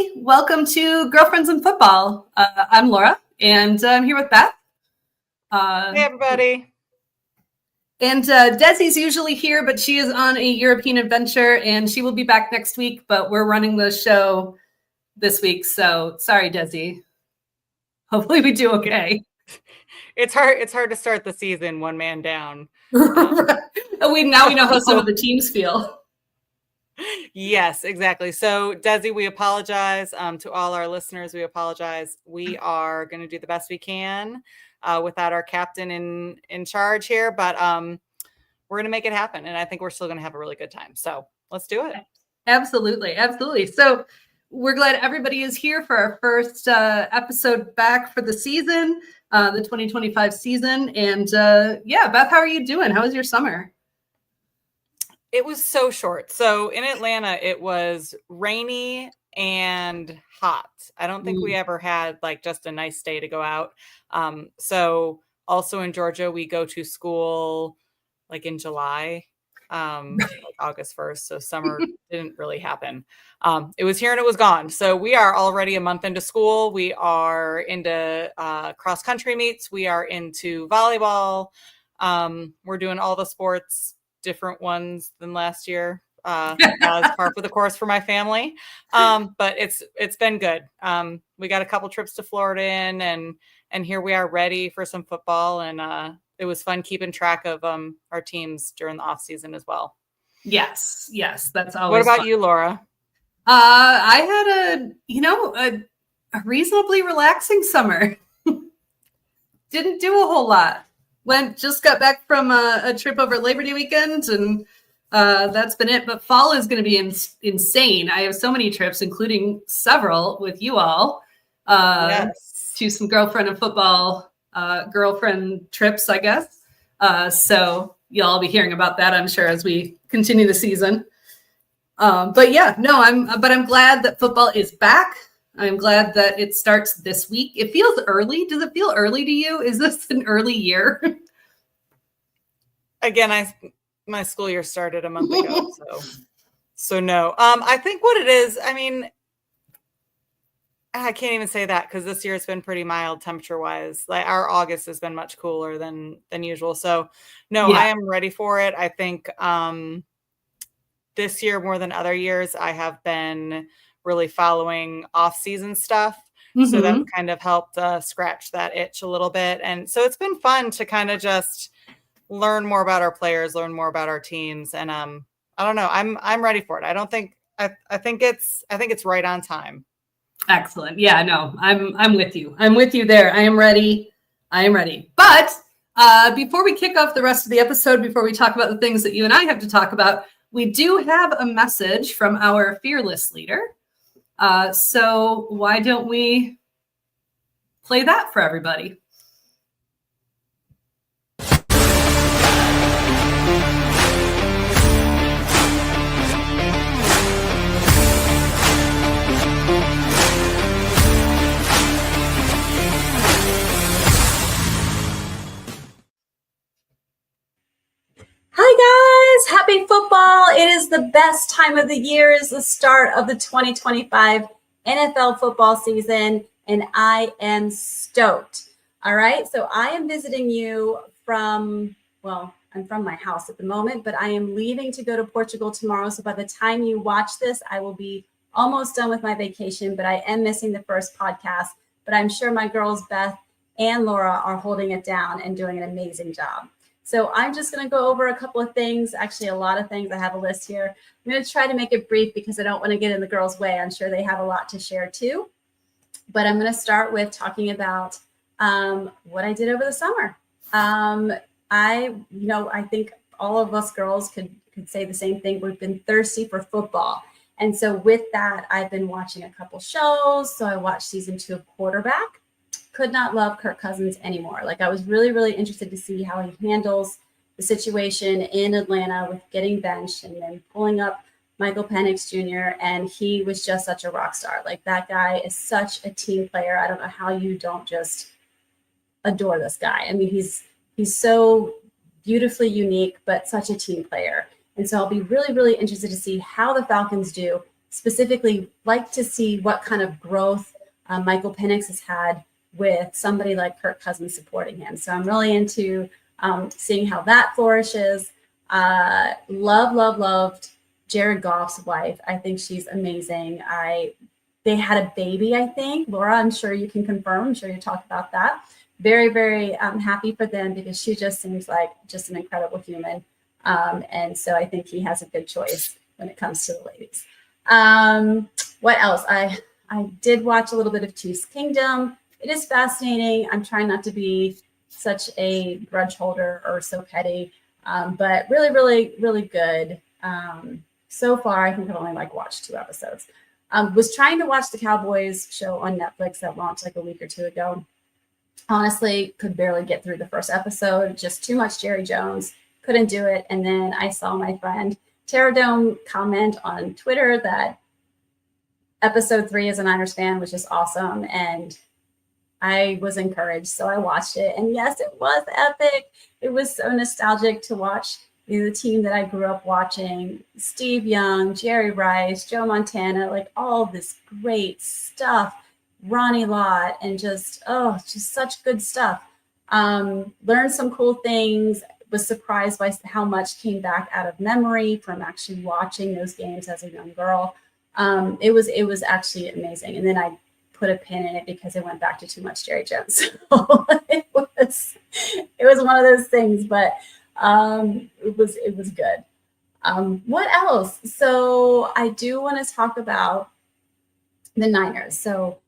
everybody. Welcome to Girlfriends in Football. I'm Laura, and I'm here with Beth. Hey, everybody. And Dezi's usually here, but she is on a European adventure, and she will be back next week, but we're running the show this week, so sorry, Dezi. Hopefully we do okay. It's hard to start the season one man down. We know how some of the teams feel. Yes, exactly. So, Dezi, we apologize to all our listeners. We apologize. We are going to do the best we can without our captain in charge here, but we're going to make it happen, and I think we're still going to have a really good time. So, let's do it. Absolutely. So, we're glad everybody is here for our first episode back for the season, the 2025 season. And Beth, how are you doing? How was your summer? It was so short. So in Atlanta, it was rainy and hot. I don't think we ever had like just a nice day to go out. So also in Georgia, we go to school like in July, like August 1st. So summer didn't really happen. It was here and it was gone. So we are already a month into school. We are into cross country meets. We are into volleyball. We're doing all the sports, different ones than last year, as par for the course for my family. But it's been good. We got a couple trips to Florida and here we are ready for some football. And it was fun keeping track of our teams during the off season as well. Yes, that's always. What about fun. You, Laura? I had a reasonably relaxing summer. Didn't do a whole lot. Just got back from a trip over Labor Day weekend, and that's been it. But fall is going to be insane. I have so many trips, including several with you all, Yes. to some girlfriend and football girlfriend trips, I guess. So you'll all be hearing about that, I'm sure, as we continue the season. I'm glad that football is back. I'm glad that it starts this week. It feels early. Does it feel early to you? Is this an early year? Again, my school year started a month ago, so no. I think what it is, I mean, I can't even say that because this year it's been pretty mild temperature-wise. Like our August has been much cooler than usual. So no, yeah. I am ready for it. I think this year more than other years, I have been really following off-season stuff. Mm-hmm. So that kind of helped scratch that itch a little bit. And so it's been fun to kind of just learn more about our players, learn more about our teams. And I don't know, I'm ready for it. I think it's right on time. Excellent. Yeah, no, I'm with you. I'm with you there. I am ready. But before we kick off the rest of the episode, before we talk about the things that you and I have to talk about, we do have a message from our fearless leader. So why don't we play that for everybody? Hi guys, happy football. It is the best time of the year. It's the start of the 2025 NFL football season, and I am stoked. All right, so I am visiting you I'm from my house at the moment, but I am leaving to go to Portugal tomorrow. So by the time you watch this, I will be almost done with my vacation, but I am missing the first podcast. But I'm sure my girls, Beth and Laura, are holding it down and doing an amazing job. So I'm just going to go over a couple of things, actually a lot of things. I have a list here. I'm going to try to make it brief because I don't want to get in the girls' way. I'm sure they have a lot to share too. But I'm going to start with talking about what I did over the summer. I think all of us girls could say the same thing. We've been thirsty for football. And so with that, I've been watching a couple shows. So I watched season 2 of Quarterback. Could not love Kirk Cousins anymore. Like I was really, really interested to see how he handles the situation in Atlanta with getting benched and then pulling up Michael Penix Jr. And he was just such a rock star. Like that guy is such a team player. I don't know how you don't just adore this guy. I mean, he's so beautifully unique, but such a team player. And so I'll be really, really interested to see how the Falcons do specifically like to see what kind of growth Michael Penix has had with somebody like Kirk Cousins supporting him. So I'm really into seeing how that flourishes. Loved Jared Goff's wife. I think she's amazing. They had a baby, I think. Laura, I'm sure you can confirm. I'm sure you talked about that. Very, very happy for them because she just seems like just an incredible human. And so I think he has a good choice when it comes to the ladies. What else? I did watch a little bit of Chiefs Kingdom. It is fascinating. I'm trying not to be such a grudge holder or so petty, but really, really, really good. So far, I think I've only watched 2 episodes. Was trying to watch the Cowboys show on Netflix that launched a week or 2 ago. Honestly, could barely get through the first episode. Just too much Jerry Jones. Couldn't do it. And then I saw my friend Tara Dome comment on Twitter that episode 3 as a Niners fan was just awesome. And I was encouraged. So I watched it. And yes, it was epic. It was so nostalgic to watch the team that I grew up watching. Steve Young, Jerry Rice, Joe Montana, all this great stuff. Ronnie Lott, and just such good stuff. Learned some cool things. Was surprised by how much came back out of memory from actually watching those games as a young girl. It was actually amazing. And then I put a pin in it because it went back to too much Jerry Jones. So it was one of those things, but it was good. What else? So I do want to talk about the Niners. So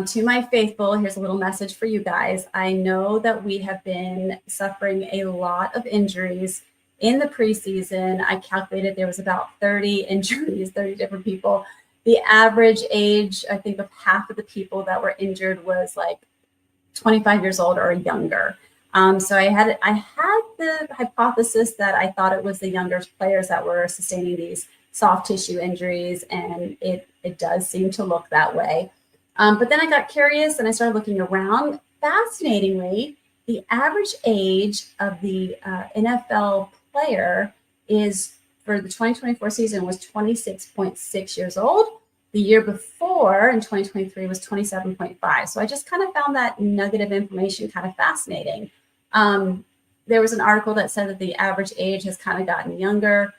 to my faithful, here's a little message for you guys. I know that we have been suffering a lot of injuries in the preseason. I calculated there was about 30 injuries, 30 different people. The average age, I think, of half of the people that were injured was 25 years old or younger. So I had the hypothesis that I thought it was the younger players that were sustaining these soft tissue injuries, and it does seem to look that way. But then I got curious and I started looking around. Fascinatingly, the average age of the NFL player is, for the 2024 season, was 26.6 years old. The year before, in 2023, was 27.5. So I just kind of found that nugget of information kind of fascinating. There was an article that said that the average age has kind of gotten younger.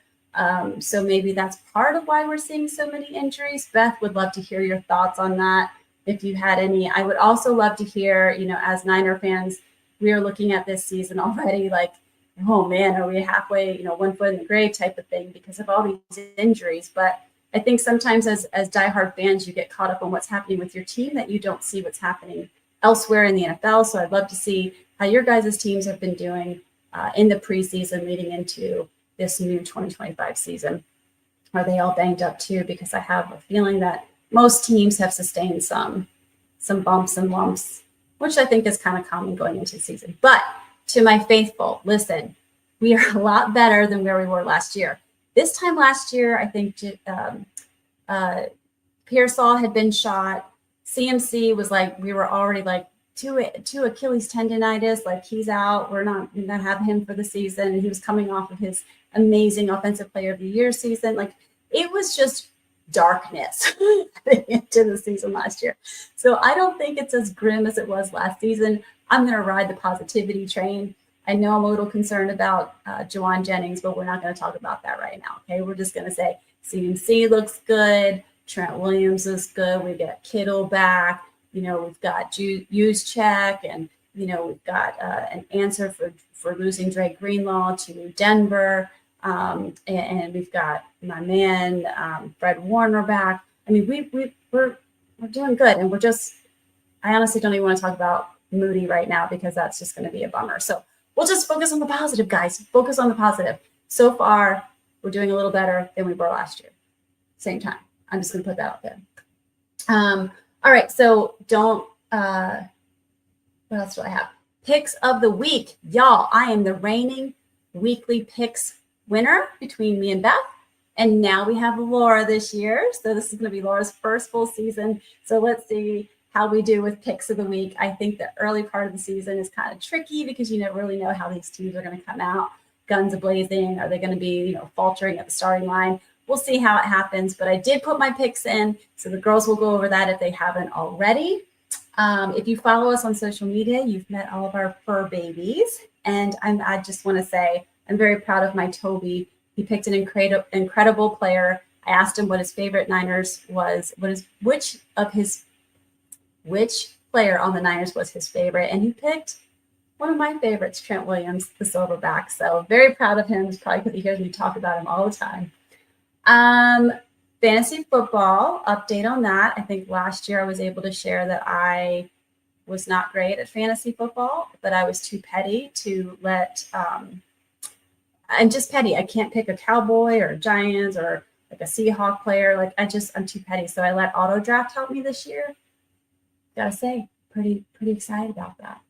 So maybe that's part of why we're seeing so many injuries. Beth, would love to hear your thoughts on that. If you had any, I would also love to hear, as Niner fans, we are looking at this season already oh man, are we halfway, one foot in the grave type of thing because of all these injuries. But I think sometimes as diehard fans, you get caught up on what's happening with your team that you don't see what's happening elsewhere in the NFL. So I'd love to see how your guys' teams have been doing in the preseason leading into this new 2025 season. Are they all banged up too? Because I have a feeling that most teams have sustained some bumps and lumps, which I think is kind of common going into the season. But to my faithful, listen, we are a lot better than where we were last year. This time last year, I think Pearsall had been shot. CMC was we were already two Achilles tendonitis, he's out. We're not going to have him for the season. And he was coming off of his amazing Offensive Player of the Year season. It was just darkness into the season last year. So I don't think it's as grim as it was last season. I'm going to ride the positivity train. I know I'm a little concerned about Juwan Jennings, but we're not going to talk about that right now. Okay, we're just going to say CMC looks good. Trent Williams is good. We got Kittle back. We've got Juszczyk, and we've got an answer for losing Drake Greenlaw to Denver. And we've got my man Fred Warner back. I mean, we're doing good, and I honestly don't even want to talk about Moody right now because that's just going to be a bummer. So we'll just focus on the positive, guys. Focus on the positive. So far, we're doing a little better than we were last year. Same time. I'm just going to put that out there. All right. So what else do I have? Picks of the week. Y'all, I am the reigning weekly picks winner between me and Beth. And now we have Laura this year. So this is going to be Laura's first full season. So let's see how we do with picks of the week. I think the early part of the season is kind of tricky because you never really know how these teams are going to come out. Guns a-blazing. Are they going to be, faltering at the starting line? we'll see how it happens. But I did put my picks in, so the girls will go over that if they haven't already. If you follow us on social media, you've met all of our fur babies. And I just want to say I'm very proud of my Toby. He picked an incredible player. I asked him what his favorite Niners was, which player on the Niners was his favorite, and he picked one of my favorites, Trent Williams, the silverback. So very proud of him. It's probably because he hears me talk about him all the time. Fantasy football, update on that. I think last year I was able to share that I was not great at fantasy football, but I was too petty to let I'm just petty. I can't pick a Cowboy or a Giants or like a Seahawk player. Like I'm too petty. So I let auto draft help me this year. Gotta say, pretty excited about that.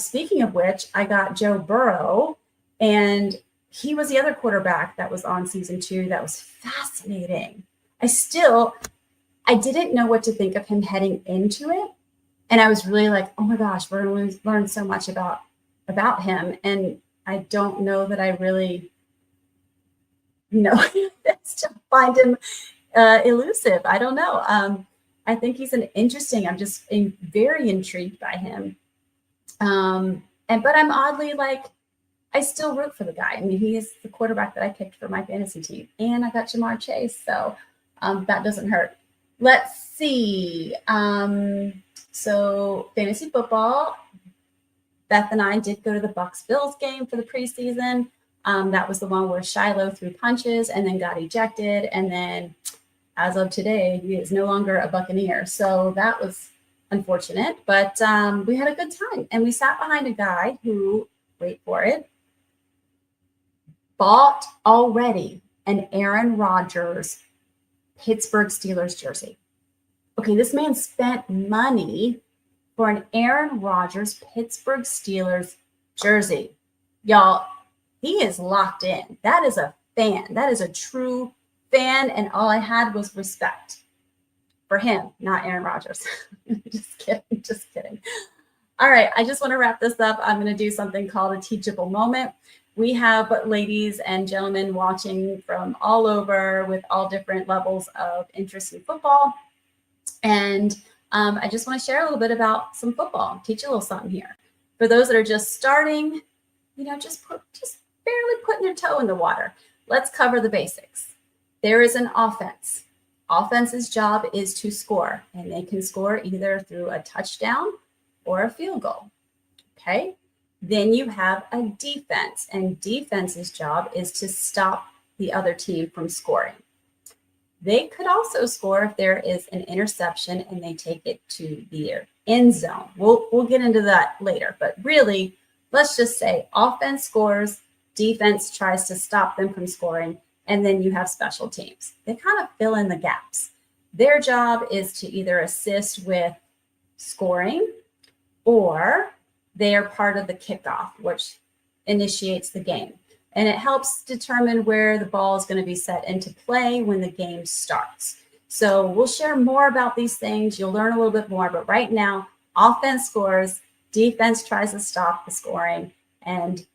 Speaking of which, I got Joe Burrow, and he was the other quarterback that was on season 2. That was fascinating. I didn't know what to think of him heading into it. And I was really like, oh my gosh, we're going to learn so much about him. And I don't know that I really know. Still find him elusive. I don't know. I think he's I'm just very intrigued by him. But I'm oddly like, I still root for the guy. I mean, he is the quarterback that I picked for my fantasy team. And I got Jamar Chase. So that doesn't hurt. Let's see. So fantasy football, Beth and I did go to the Bucs-Bills game for the preseason. That was the one where Shiloh threw punches and then got ejected. And then as of today, he is no longer a Buccaneer. So that was unfortunate, but we had a good time. And we sat behind a guy who, wait for it, bought already an Aaron Rodgers Pittsburgh Steelers jersey. Okay, this man spent money for an Aaron Rodgers Pittsburgh Steelers jersey. Y'all, he is locked in. That is a fan. That is a true fan, and all I had was respect for him, not Aaron Rodgers. Just kidding. All right, I just want to wrap this up. I'm going to do something called a teachable moment. We have ladies and gentlemen watching from all over with all different levels of interest in football. And I just want to share a little bit about some football, teach you a little something here. For those that are just starting, just barely putting their toe in the water. Let's cover the basics. There is an offense. Offense's job is to score, and they can score either through a touchdown or a field goal. Okay. Then you have a defense, and defense's job is to stop the other team from scoring. They could also score if there is an interception and they take it to their end zone. We'll get into that later, but really, let's just say offense scores, defense tries to stop them from scoring, and then you have special teams. They kind of fill in the gaps. Their job is to either assist with scoring, or they are part of the kickoff, which initiates the game. And it helps determine where the ball is going to be set into play when the game starts. So we'll share more about these things. You'll learn a little bit more. But right now, offense scores, defense tries to stop the scoring, and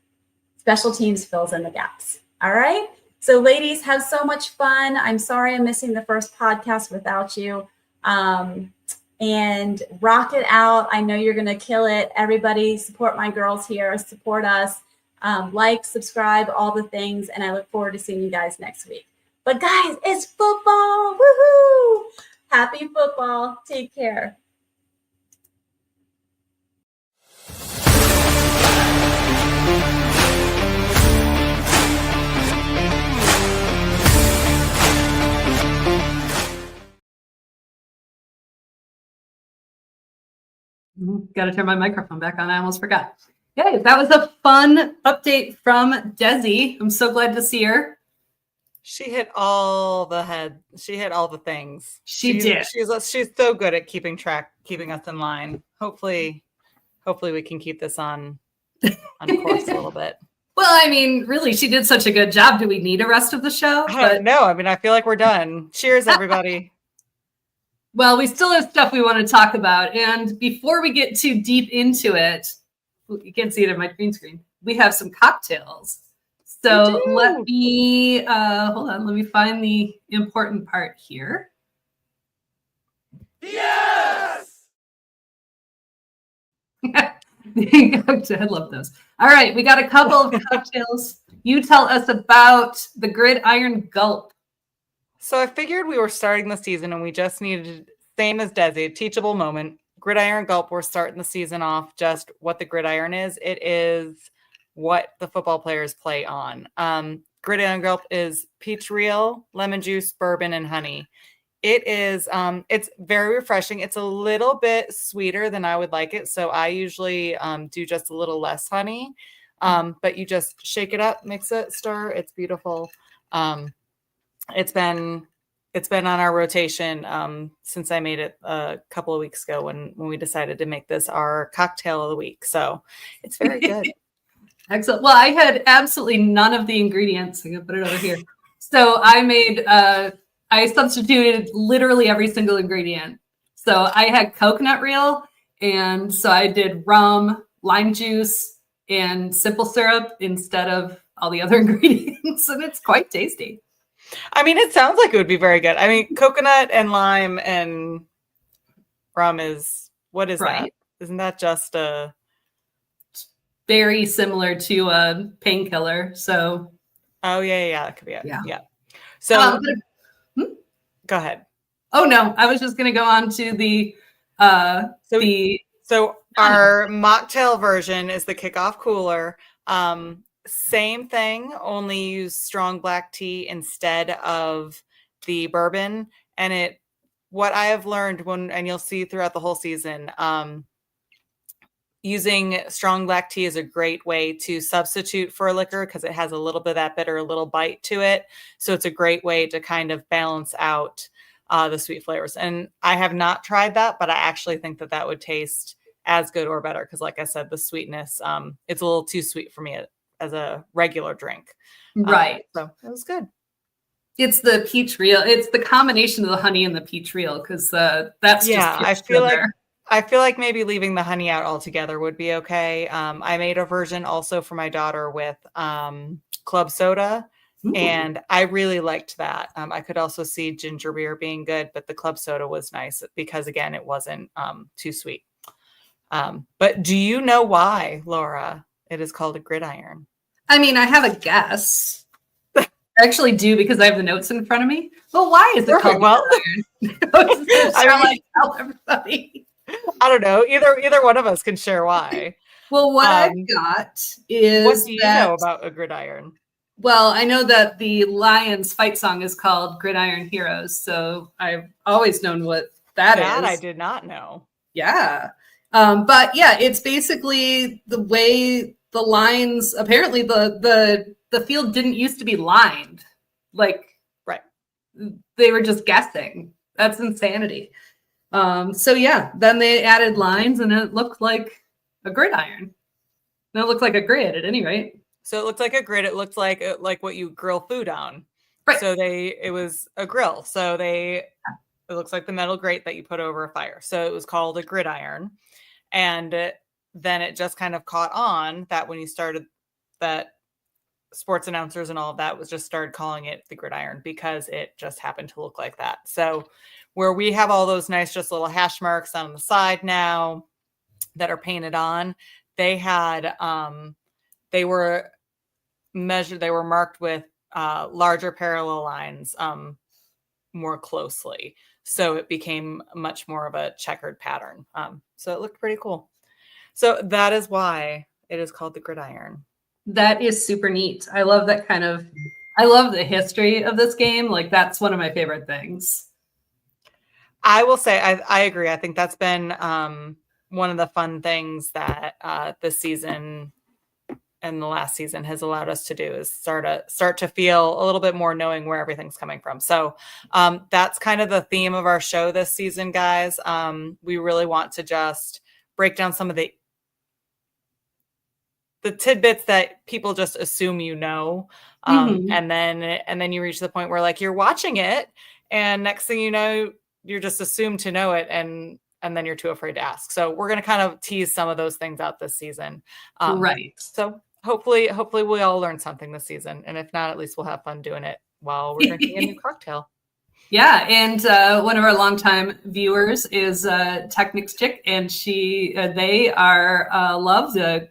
special teams fills in the gaps. All right? So ladies, have so much fun. I'm sorry I'm missing the first podcast without you. And rock it out. I know you're going to kill it. Everybody support my girls here. Support us. Like, subscribe, all the things. And I look forward to seeing you guys next week. But guys, it's football. Woohoo! Happy football. Take care. Got to turn my microphone back on. I almost forgot. Okay, that was a fun update from Dezi. I'm so glad to see her. She hit all the things. She did. She's so good at keeping us in line. Hopefully we can keep this on course a little bit. Well, I mean, really, she did such a good job. Do we need a rest of the show? I don't know. I mean, I feel like we're done. Cheers, everybody. Well, we still have stuff we want to talk about. And before we get too deep into it, you can't see it on my green screen. We have some cocktails. So let me hold on. Let me find the important part here. Yes! I love those. All right, we got a couple of cocktails. You tell us about the Gridiron Gulp. So I figured we were starting the season and we just needed, same as Dezi, a teachable moment. Gridiron Gulp, we're starting the season off just what the gridiron is. It is what the football players play on. Gridiron Gulp is peach reel, lemon juice, bourbon, and honey. It is, it's very refreshing. It's a little bit sweeter than I would like it. So I usually do just a little less honey, but you just shake it up, mix it, stir. It's beautiful. It's been on our rotation since I made it a couple of weeks ago when we decided to make this our cocktail of the week. So it's very good. Excellent. Well, I had absolutely none of the ingredients. I'm gonna put it over here. So I made I substituted literally every single ingredient. So I had coconut reel, and so I did rum, lime juice, and simple syrup instead of all the other ingredients, and it's quite tasty. I mean, it sounds like it would be very good. I mean, coconut and lime and rum is, what is that? Isn't that just a... Very similar to a painkiller. So... Oh, yeah. That could be it. Yeah. So... Go ahead. Oh, no. I was just going to go on to the... So our mocktail version is the Kickoff cooler. Same thing, only use strong black tea instead of the bourbon. And what I have learned and you'll see throughout the whole season, using strong black tea is a great way to substitute for a liquor because it has a little bit of that bitter, little bite to it. So it's a great way to kind of balance out the sweet flavors. And I have not tried that, but I actually think that would taste as good or better because, like I said, the sweetness, it's a little too sweet for me as a regular drink. Right. So it was good. It's the peach reel. It's the combination of the honey and the peach reel because that's just I feel like maybe leaving the honey out altogether would be okay. I made a version also for my daughter with club soda. Ooh. And I really liked that. I could also see ginger beer being good, but the club soda was nice because, again, it wasn't too sweet. But do you know why, Laura, it is called a gridiron? I mean, I have a guess. I actually do because I have the notes in front of me. Well, why is it called gridiron? Tell everybody. I don't know. Either one of us can share why. Well, what I've got is what do you know about a gridiron? Well, I know that the Lions fight song is called Gridiron Heroes, so I've always known what that is. That I did not know. Yeah. But yeah, it's basically the way the lines, apparently the field didn't used to be lined. Like, right. They were just guessing. That's insanity. So yeah, then they added lines and it looked like a gridiron. And it looked like a grid at any rate. So it looked like a grid. It looked like what you grill food on. Right. So it was a grill. So it looks like the metal grate that you put over a fire. So it was called a gridiron. And then it just kind of caught on that when you started that sports announcers and all of that was just started calling it the gridiron because it just happened to look like that. So where we have all those nice, just little hash marks on the side now that are painted on, they had, they were marked with larger parallel lines more closely. So it became much more of a checkered pattern. So it looked pretty cool. So that is why it is called the gridiron. That is super neat. I love that I love the history of this game. Like that's one of my favorite things. I will say, I agree. I think that's been one of the fun things that this season and the last season has allowed us to do is start to feel a little bit more knowing where everything's coming from. So that's kind of the theme of our show this season, guys. We really want to just break down some of the tidbits that people just assume and then you reach the point where like you're watching it and next thing you know, you're just assumed to know it and then you're too afraid to ask. So we're going to kind of tease some of those things out this season. Right. So hopefully we all learn something this season. And if not, at least we'll have fun doing it while we're drinking a new cocktail. Yeah, and one of our longtime viewers is Technics Chick, and they are love the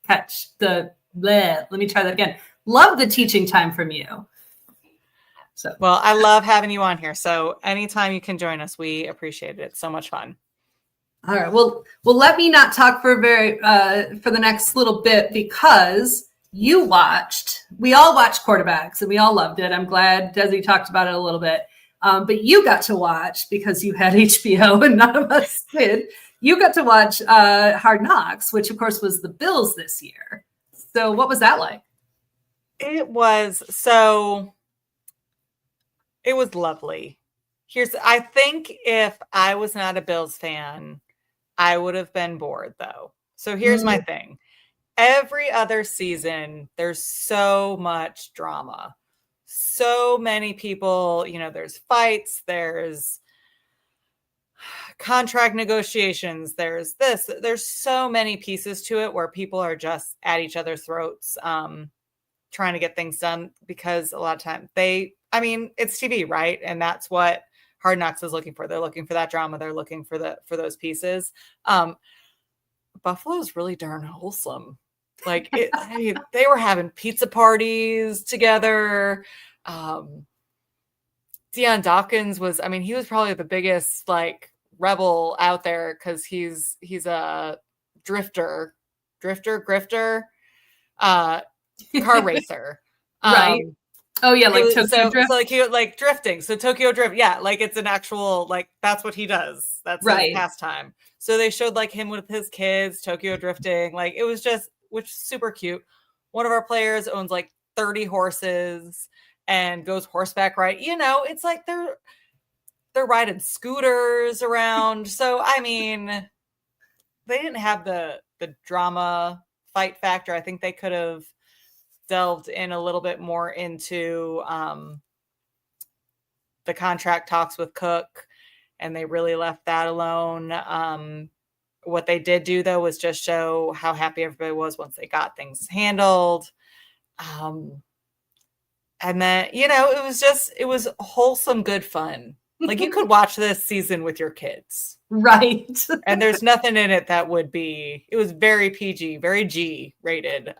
catch the bleh. Let me try that again. Love the teaching time from you. So well, I love having you on here. So anytime you can join us, we appreciate it. It's so much fun. All right. Well, let me not talk for the next little bit because we all watched quarterbacks and we all loved it. I'm glad Dezi talked about it a little bit. But you got to watch because you had HBO and none of us did. You got to watch Hard Knocks, which of course was the Bills this year. So what was that like? It was lovely. I think if I was not a Bills fan, I would have been bored though. So here's my thing. Every other season, there's so much drama. So many people, there's fights, there's contract negotiations, there's so many pieces to it where people are just at each other's throats, trying to get things done because a lot of time it's TV, right? And that's what Hard Knocks is looking for. They're looking for that drama. They're looking for those pieces. Buffalo's really darn wholesome. Like they were having pizza parties together. Deion Dawkins he was probably the biggest rebel out there because he's a grifter, car racer. Right. Oh yeah, Tokyo Drift. So he drifting. So Tokyo Drift, yeah, it's an actual that's what he does. That's his pastime. So they showed him with his kids Tokyo drifting. It was just super cute. One of our players owns 30 horses and goes horseback ride. It's they're riding scooters around. So they didn't have the drama fight factor. I think they could have delved in a little bit more into the contract talks with Cook, and they really left that alone. What they did do though was just show how happy everybody was once they got things handled. And then, it was wholesome, good fun. You could watch this season with your kids. Right. And there's nothing in it that it was very PG, very G rated.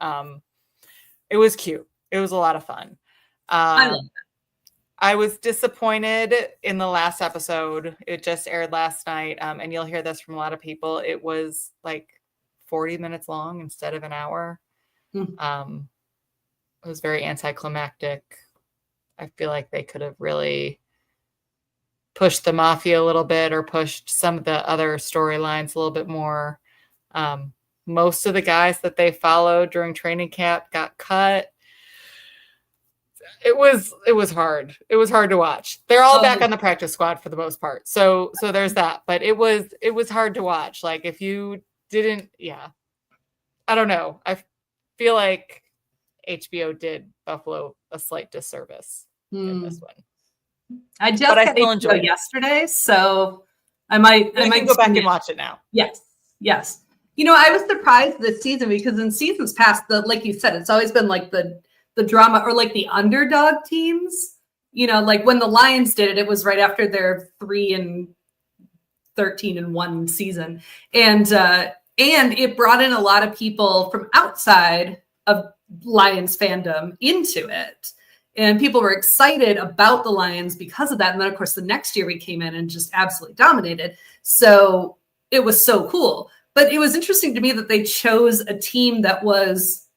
It was cute. It was a lot of fun. I love that. I was disappointed in the last episode. It just aired last night. And you'll hear this from a lot of people. It was 40 minutes long instead of an hour. Mm-hmm. It was very anticlimactic. I feel like they could have really pushed the mafia a little bit or pushed some of the other storylines a little bit more. Most of the guys that they followed during training camp got cut. It was hard. It was hard to watch. They're all back on the practice squad for the most part. So there's that. But it was hard to watch. If you didn't, I don't know. I feel like HBO did Buffalo a slight disservice in this one. I just got HBO yesterday, so I might go back and watch it now. Yes. I was surprised this season because in seasons past, like you said, it's always been the drama or the underdog teams. When the Lions did it, it was right after their 3-13-1 season, and it brought in a lot of people from outside of Lions fandom into it. And people were excited about the Lions because of that. And then, of course, the next year we came in and just absolutely dominated. So it was so cool. But it was interesting to me that they chose a team that was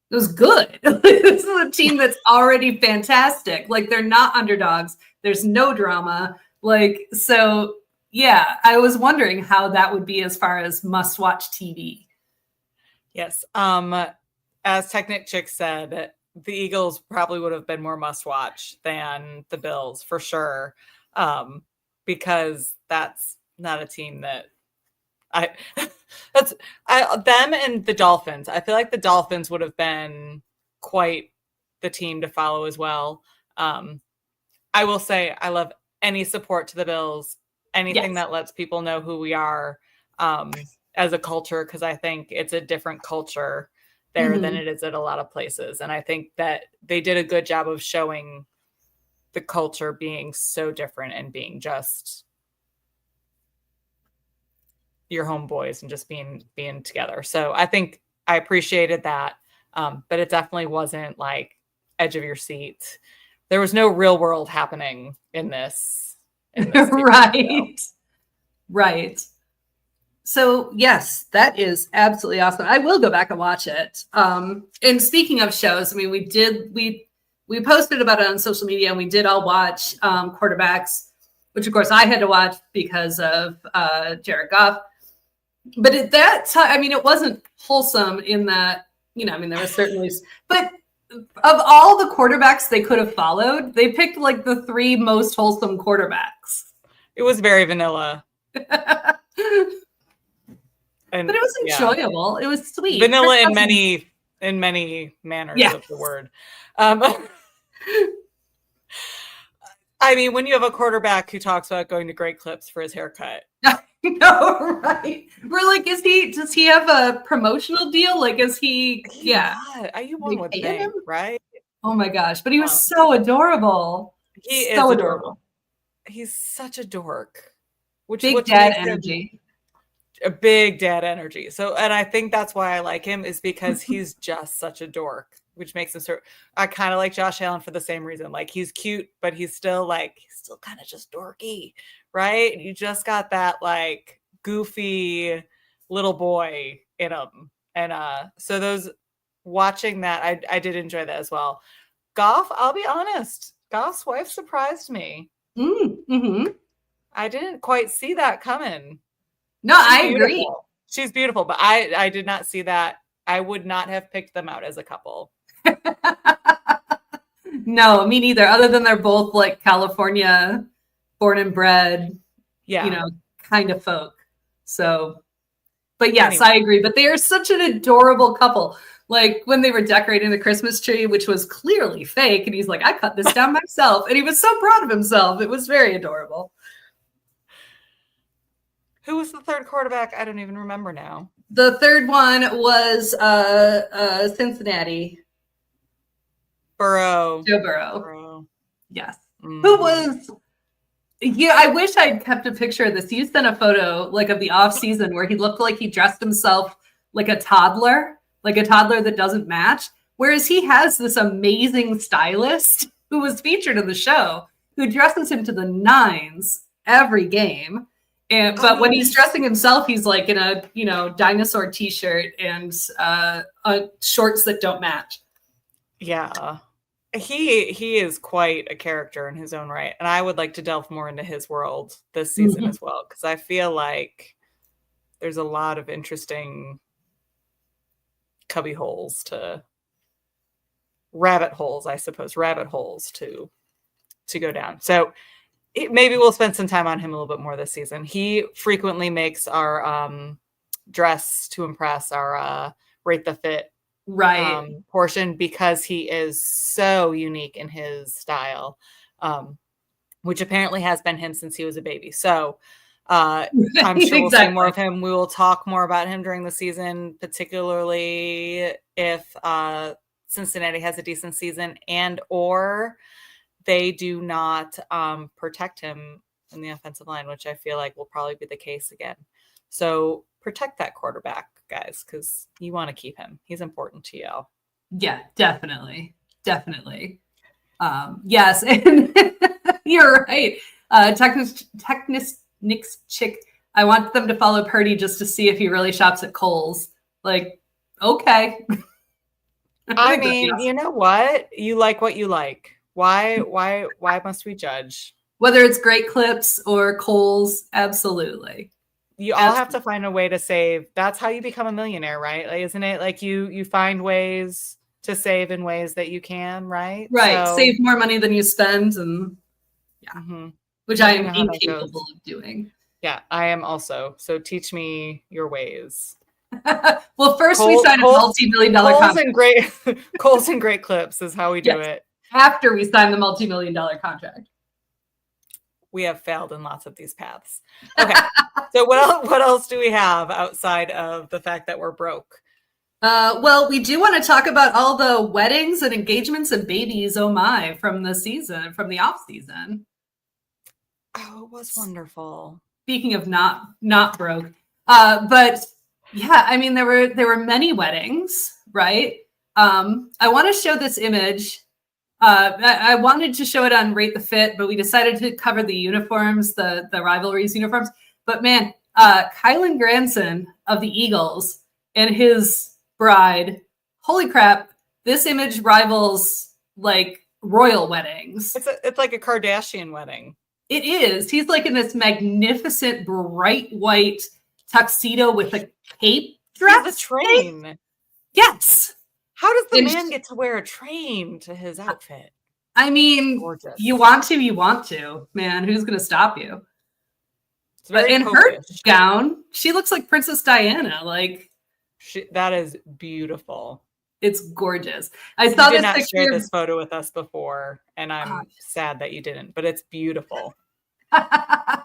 good. This is a team that's already fantastic. They're not underdogs. There's no drama. So, yeah, I was wondering how that would be as far as must-watch TV. Yes. As Technic Chick said, the Eagles probably would have been more must-watch than the Bills for sure, because that's not a team that them and the Dolphins. I feel like the Dolphins would have been quite the team to follow as well. I will say I love any support to the Bills, anything that lets people know who we are as a culture, because I think it's a different culture there than it is at a lot of places. And I think that they did a good job of showing the culture being so different and being just your homeboys and just being together. So I think I appreciated that. But it definitely wasn't like edge of your seat. There was no real world happening in this right. Right. So yes, that is absolutely awesome. I will go back and watch it. And speaking of shows, I mean, we posted about it on social media, and we did all watch Quarterbacks, which of course I had to watch because of Jared Goff. But at that time, I mean, it wasn't wholesome in that, you know, I mean, there was certainly, but of all the quarterbacks they could have followed, they picked like the 3 most wholesome quarterbacks. It was very vanilla. But it was enjoyable. It was sweet. Vanilla in many manners of the word. I mean, when you have a quarterback who talks about going to Great Clips for his haircut. No, right. We're like, does he have a promotional deal? Like, is he, You one would think, right? Oh my gosh. But he was so adorable. He is so adorable. He's such a dork. Big dad energy. A big dad energy. So, and I think that's why I like him, is because he's just such a dork, which makes him I kind of like Josh Allen for the same reason. Like, he's cute, but he's still kind of just dorky, right? You just got that like goofy little boy in him. And so watching that, I did enjoy that as well. Goff, I'll be honest, Goff's wife surprised me. Mm-hmm. I didn't quite see that coming. No, I agree. She's beautiful, but I did not see that. I would not have picked them out as a couple. No, me neither. Other than they're both like California born and bred, you know, kind of folk. So, but yes, anyway. I agree. But they are such an adorable couple. Like when they were decorating the Christmas tree, which was clearly fake, and he's like, I cut this down myself. And he was so proud of himself. It was very adorable. Who was the third quarterback? I don't even remember now. The third one was Cincinnati. Burrow. Joe Burrow. Yes. Mm-hmm. Who was... Yeah, I wish I'd kept a picture of this. You sent a photo like of the offseason where he looked like he dressed himself like a toddler that doesn't match. Whereas he has this amazing stylist who was featured in the show who dresses him to the nines every game. But when he's dressing himself, he's like in a, you know, dinosaur t-shirt and shorts that don't match. Yeah. He is quite a character in his own right. And I would like to delve more into his world this season as well, because I feel like there's a lot of interesting rabbit holes to go down. So maybe we'll spend some time on him a little bit more this season. He frequently makes our dress to impress, our rate the fit portion, because he is so unique in his style, which apparently has been him since he was a baby. So I'm sure we'll see more of him. We will talk more about him during the season, particularly if Cincinnati has a decent season and or they do not protect him in the offensive line, which I feel like will probably be the case again. So protect that quarterback, guys, because you want to keep him. He's important to you. Yeah, definitely. Yes, and you're right. Technics chick. I want them to follow Purdy just to see if he really shops at Kohl's. Like, okay. I mean, you know what? You like what you like. Why must we judge? Whether it's Great Clips or Kohl's, absolutely. You all have to find a way to save. That's how you become a millionaire, right? Like, isn't it? Like you find ways to save in ways that you can, right? Right. So, save more money than you spend, and which I am incapable of doing. Yeah, I am also. So teach me your ways. Well, first we signed a multi-million-dollar contract. Kohl's and Great Clips is how we do it. After we sign the multi-million-dollar contract. We have failed in lots of these paths. Okay. So what else do we have outside of the fact that we're broke? Well, we do want to talk about all the weddings and engagements and babies, oh my, from the season, from the off season. Oh, it was wonderful. Speaking of not broke. But yeah, I mean there were many weddings, right? I want to show this image. I wanted to show it on Rate the Fit, but we decided to cover the uniforms, the Rivalries uniforms. But man, Kylan Granson of the Eagles and his bride, holy crap, this image rivals like royal weddings. It's like a Kardashian wedding. It is. He's like in this magnificent bright white tuxedo with a cape dress. He's a train. Yes. How does the man get to wear a train to his outfit? I mean, gorgeous. You want to, man. Who's going to stop you? But in her gown, she looks like Princess Diana. Like that is beautiful. It's gorgeous. I saw this picture. Share this photo with us before, and I'm sad that you didn't. But it's beautiful. I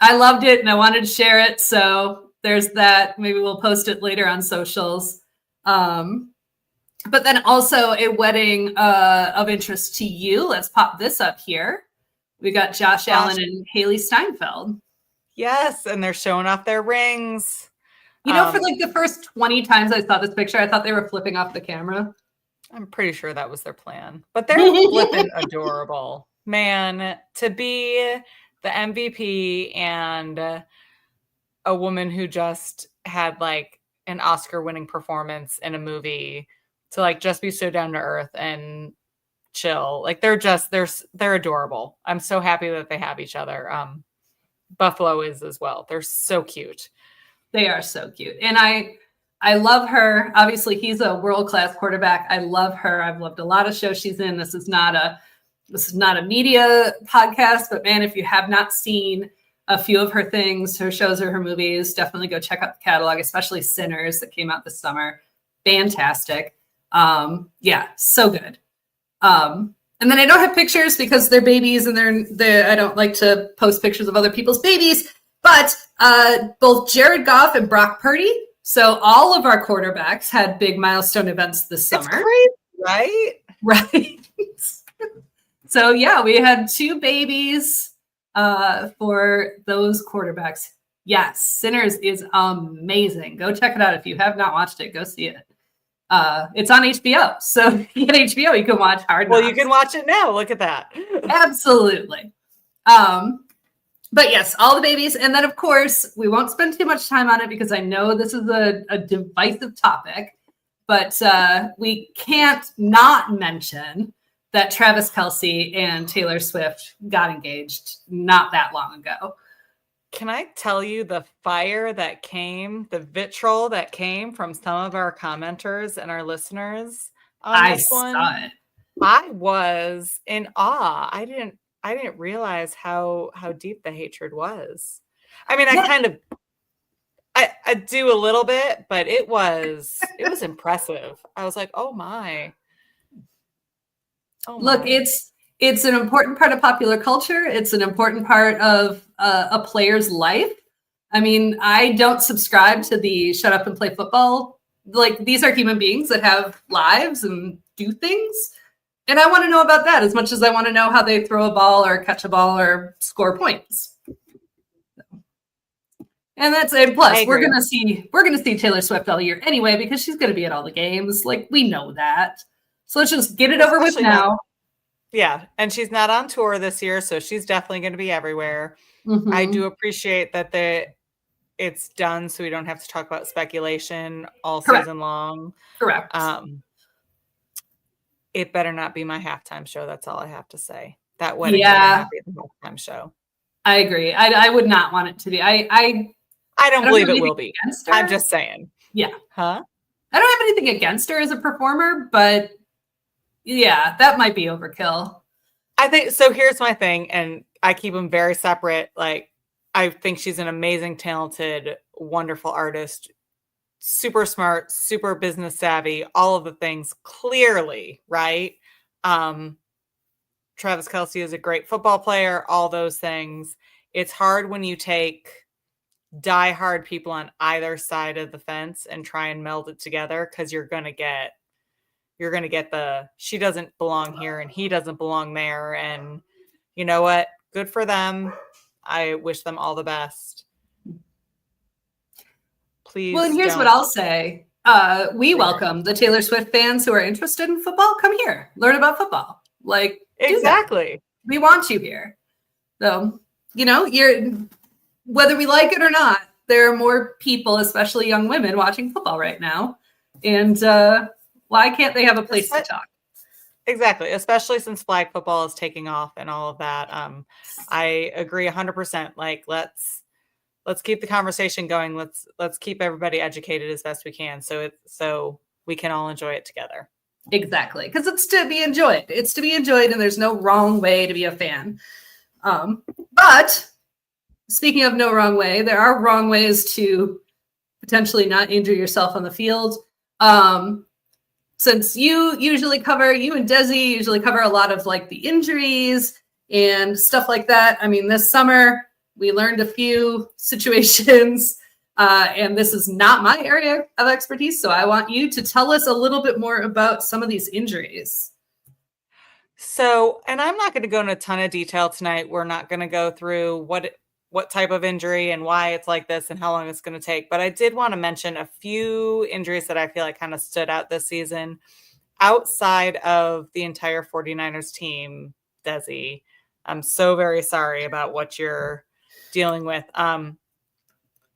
loved it, and I wanted to share it. So there's that. Maybe we'll post it later on socials. But then also a wedding of interest to you. Let's pop this up here. We got Josh Allen and Haley Steinfeld. Yes, and they're showing off their rings. You know, for like the first 20 times I saw this picture, I thought they were flipping off the camera. I'm pretty sure that was their plan. But they're flipping adorable. Man, to be the MVP and a woman who just had like an Oscar-winning performance in a movie, to like just be so down to earth and chill. Like they're adorable. I'm so happy that they have each other. Buffalo is as well. They're so cute. They are so cute. And I love her. Obviously, he's a world-class quarterback. I love her. I've loved a lot of shows she's in. This is not a media podcast, but man, if you have not seen a few of her things, her shows or her movies, definitely go check out the catalog, especially Sinners that came out this summer. Fantastic. Yeah, so good. And then I don't have pictures because they're babies and I don't like to post pictures of other people's babies, but both Jared Goff and Brock Purdy. So all of our quarterbacks had big milestone events this summer. That's crazy, right? Right. So yeah, we had 2 babies for those quarterbacks. Yes, Sinners is amazing. Go check it out. If you have not watched it, go see it. It's on HBO. So if you get HBO, you can watch Hard Knocks. Well, you can watch it now. Look at that. Absolutely. But yes, all the babies. And then, of course, we won't spend too much time on it because I know this is a divisive topic. But we can't not mention that Travis Kelce and Taylor Swift got engaged not that long ago. Can I tell you the fire that came, the vitriol that came from some of our commenters and our listeners on this one? I saw it. I was in awe. I didn't realize how deep the hatred was. I mean, I do a little bit, but it was impressive. I was like, oh my. Look, it's an important part of popular culture. It's an important part of a player's life. I mean, I don't subscribe to the shut up and play football. Like, these are human beings that have lives and do things. And I want to know about that as much as I want to know how they throw a ball or catch a ball or score points. And that's a plus. We're gonna see Taylor Swift all year anyway because she's gonna be at all the games. Like, we know that. So let's just get it over with now. Yeah, and she's not on tour this year, so she's definitely going to be everywhere. Mm-hmm. I do appreciate that it's done, so we don't have to talk about speculation all season long. Correct. It better not be my halftime show. That's all I have to say. That wedding better not be the halftime show. I agree. I would not want it to be. I don't believe it will be. I'm just saying. Yeah. Huh? I don't have anything against her as a performer, but yeah, that might be overkill. I think so. Here's my thing, and I keep them very separate. Like, I think she's an amazing, talented, wonderful artist, super smart, super business savvy, all of the things clearly, right? Travis Kelce is a great football player, all those things. It's hard when you take diehard people on either side of the fence and try and meld it together, because you're gonna get the she doesn't belong here and he doesn't belong there. And you know what? Good for them. I wish them all the best. Please. Well, and here's what I'll say. We welcome the Taylor Swift fans who are interested in football. Come here, learn about football. Like, exactly. We want you here. So, whether we like it or not, there are more people, especially young women, watching football right now. And why can't they have a place to talk? Exactly. Especially since flag football is taking off and all of that. I agree 100%. Like, let's keep the conversation going. Let's keep everybody educated as best we can. So we can all enjoy it together. Exactly. Because it's to be enjoyed. It's to be enjoyed, and there's no wrong way to be a fan. But speaking of no wrong way, there are wrong ways to potentially not injure yourself on the field. Since you and Dezi usually cover a lot of like the injuries and stuff like that. I mean, this summer we learned a few situations, and this is not my area of expertise. So I want you to tell us a little bit more about some of these injuries. So, and I'm not going to go into a ton of detail tonight. We're not going to go through what type of injury and why it's like this and how long it's going to take. But I did want to mention a few injuries that I feel like kind of stood out this season outside of the entire 49ers team. Dezi, I'm so very sorry about what you're dealing with.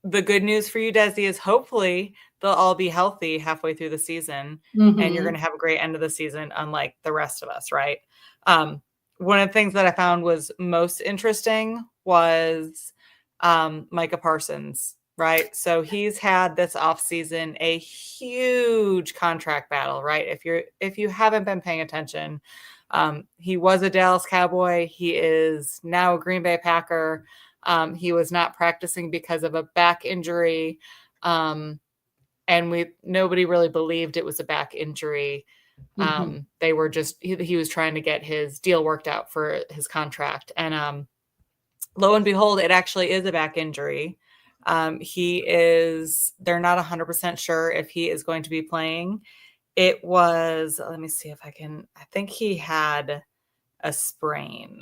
The good news for you, Dezi, is hopefully they'll all be healthy halfway through the season, and you're going to have a great end of the season, unlike the rest of us, right? One of the things that I found was most interesting was Micah Parsons, right? So he's had this offseason a huge contract battle, right? If you haven't been paying attention, he was a Dallas Cowboy. He is now a Green Bay Packer. He was not practicing because of a back injury. And nobody really believed it was a back injury. They were just, he was trying to get his deal worked out for his contract. And lo and behold, it actually is a back injury. They're not 100% sure if he is going to be playing. It was, let me see if I think he had a sprain.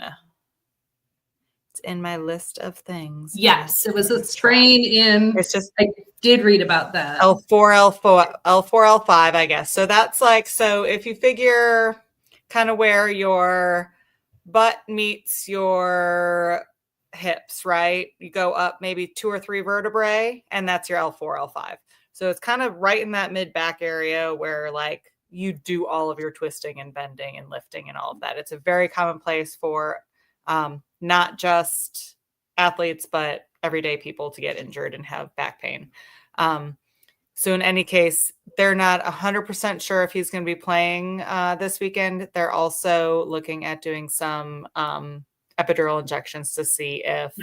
It's in my list of things. Yes, it was a strain in, it's just, I did read about that. L4, L5, I guess. So that's like, so if you figure kind of where your butt meets your hips, right? You go up maybe 2 or 3 vertebrae, and that's your L4, L5. So it's kind of right in that mid back area where like you do all of your twisting and bending and lifting and all of that. It's a very common place for not just athletes, but everyday people to get injured and have back pain. So in any case, they're not 100% sure if he's going to be playing this weekend. They're also looking at doing some epidural injections to see if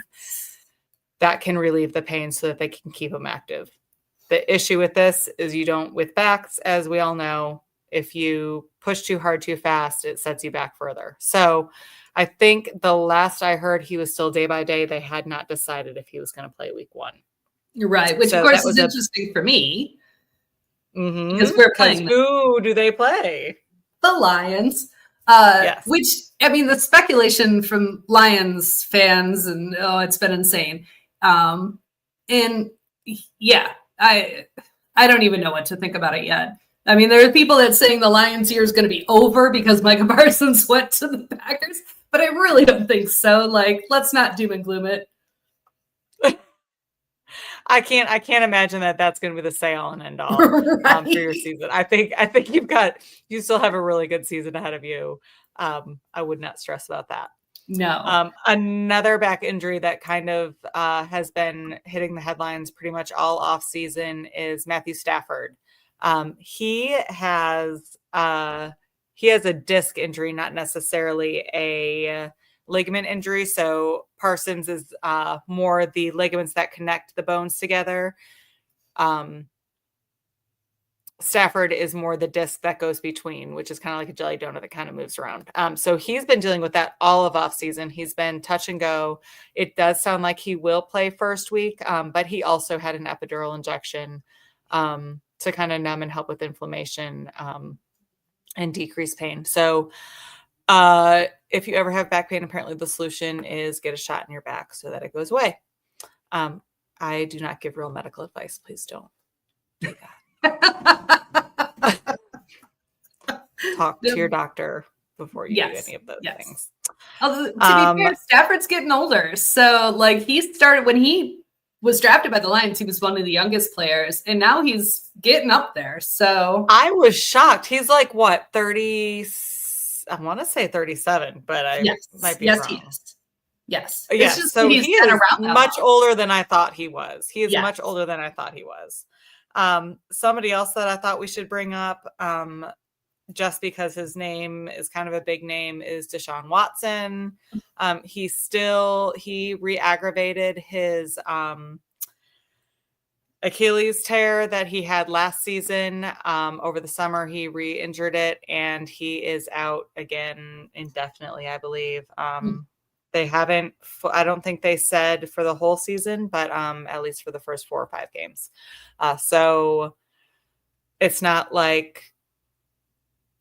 that can relieve the pain so that they can keep him active. The issue with this is with backs, as we all know, if you push too hard, too fast, it sets you back further. So I think the last I heard, he was still day by day. They had not decided if he was going to play week 1. You're right. Which, of course, is interesting for me. Because we're playing. Who do they play? The Lions. Yes. Which, I mean, the speculation from Lions fans, and it's been insane. And yeah, I don't even know what to think about it yet. I mean, there are people that saying the Lions year is going to be over because Micah Parsons went to the Packers, but I really don't think so. Like, let's not doom and gloom it. I can't imagine that that's going to be the say all and end all right. For your season. I think you still have a really good season ahead of you. I would not stress about that. No. Another back injury that kind of has been hitting the headlines pretty much all off season is Matthew Stafford. He has a disc injury, not necessarily a ligament injury. So Parsons is more the ligaments that connect the bones together. Stafford is more the disc that goes between, which is kind of like a jelly donut that kind of moves around. So he's been dealing with that all of off season. He's been touch and go. It does sound like he will play first week, but he also had an epidural injection to kind of numb and help with inflammation and decrease pain. So if you ever have back pain, apparently the solution is get a shot in your back so that it goes away. I do not give real medical advice. Please don't do that. Talk to your doctor before you do any of those things. Although, to be fair, Stafford's getting older. So like he started when he was drafted by the Lions, he was one of the youngest players, and now he's getting up there. So I was shocked. He's like what, 30? I want to say 37, but I might be wrong. He is. Yes. Yes. So he is much older than I thought he was. He is much older than I thought he was. Somebody else that I thought we should bring up, just because his name is kind of a big name, is Deshaun Watson. He re-aggravated his Achilles tear that he had last season. Over the summer, he re-injured it, and he is out again indefinitely, I believe. They haven't, I don't think they said for the whole season, but at least for the first 4 or 5 games. So it's not like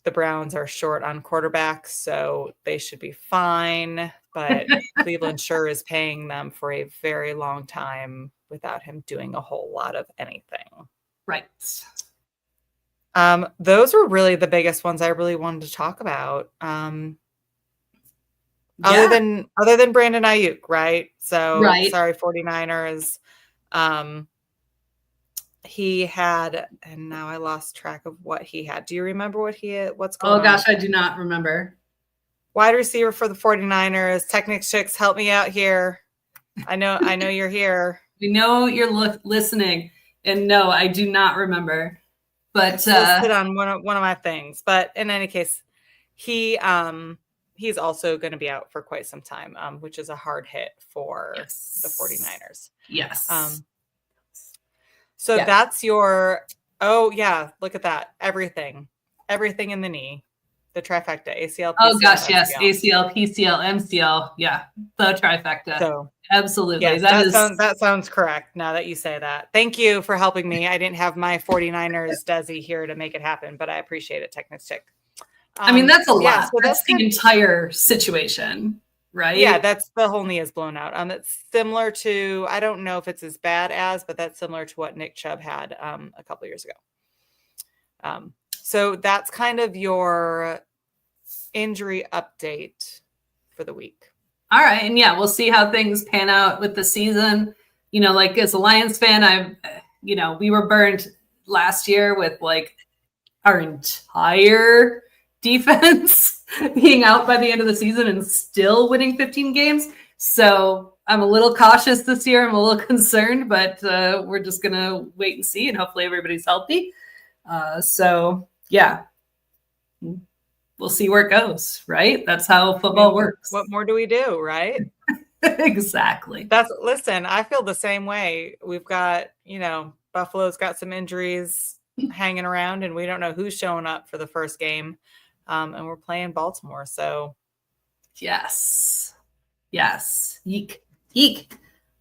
the Browns are short on quarterbacks, so they should be fine. But Cleveland sure is paying them for a very long time without him doing a whole lot of anything. Right. Those were really the biggest ones I really wanted to talk about. Other than Brandon Ayuk, right? So sorry, 49ers. He had, and now I lost track of what he had. Do you remember what's going on? Oh gosh, I do not remember. Wide receiver for the 49ers. Technics chicks, help me out here. I know you're here. We know you're listening, and no, I do not remember. But it's listed on one of my things. But in any case, he's also going to be out for quite some time, which is a hard hit for the 49ers. Yes. So that's your, look at that. Everything in the knee, the trifecta, ACL, PCL, oh gosh, MCL. yes. ACL, PCL, MCL. Yeah. The trifecta. So absolutely. Yes, that sounds correct now that you say that. Thank you for helping me. I didn't have my 49ers Dezi here to make it happen, but I appreciate it, Technics Chick. I mean, that's a lot. Yeah, so that's the entire situation, right? Yeah, that's the whole knee is blown out. It's similar to, I don't know if it's as bad as, but that's similar to what Nick Chubb had a couple years ago. So that's kind of your injury update for the week. All right. And we'll see how things pan out with the season. You know, like as a Lions fan, we were burned last year with like our entire defense being out by the end of the season and still winning 15 games. So I'm a little cautious this year. I'm a little concerned, but we're just going to wait and see, and hopefully everybody's healthy. We'll see where it goes, right? That's how football works. What more do we do, right? Exactly. Listen, I feel the same way. We've got, Buffalo's got some injuries hanging around, and we don't know who's showing up for the first game. And we're playing Baltimore. So yes. Yeek.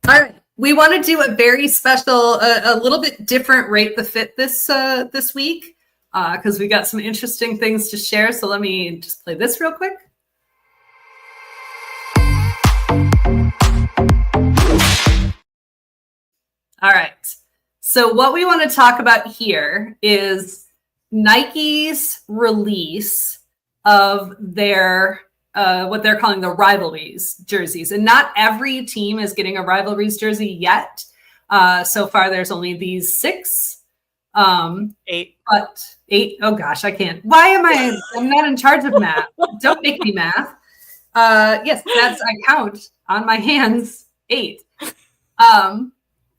All right. We want to do a very special, a little bit different Rate the Fit this week. Because we got some interesting things to share. So let me just play this real quick. All right. So what we want to talk about here is Nike's release of their what they're calling the Rivalries jerseys. And not every team is getting a Rivalries jersey yet. So far, there's only these 6. 8. But 8. Oh gosh, I can't. I'm not in charge of math. Don't make me math. Yes, I count on my hands 8.